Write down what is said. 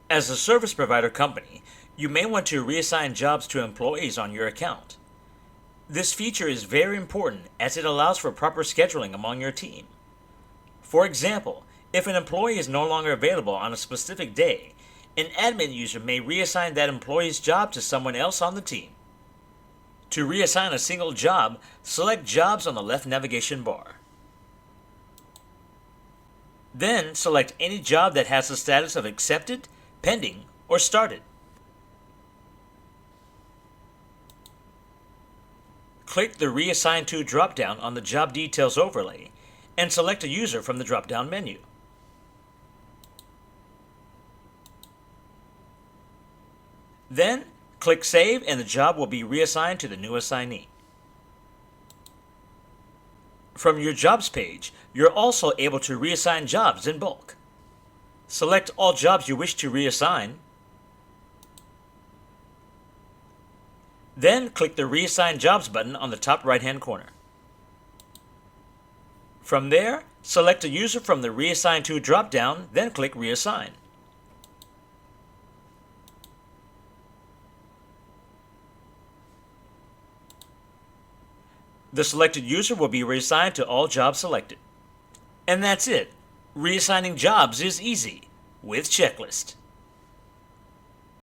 As a service provider company, you may want to reassign jobs to employees on your account. This feature is very important as it allows for proper scheduling among your team. For example, if an employee is no longer available on a specific day, an admin user may reassign that employee's job to someone else on the team. To reassign a single job, select Jobs on the left navigation bar. Then select any job that has the status of accepted, pending, or started. Click the Reassign To drop-down on the Job Details overlay and select a user from the drop-down menu. Then, click Save and the job will be reassigned to the new assignee. From your Jobs page, you're also able to reassign jobs in bulk. Select all jobs you wish to reassign. Then click the Reassign Jobs button on the top right-hand corner. From there, select a user from the Reassign To drop-down, then click Reassign. The selected user will be reassigned to all jobs selected. And that's it. Reassigning jobs is easy with Checklist.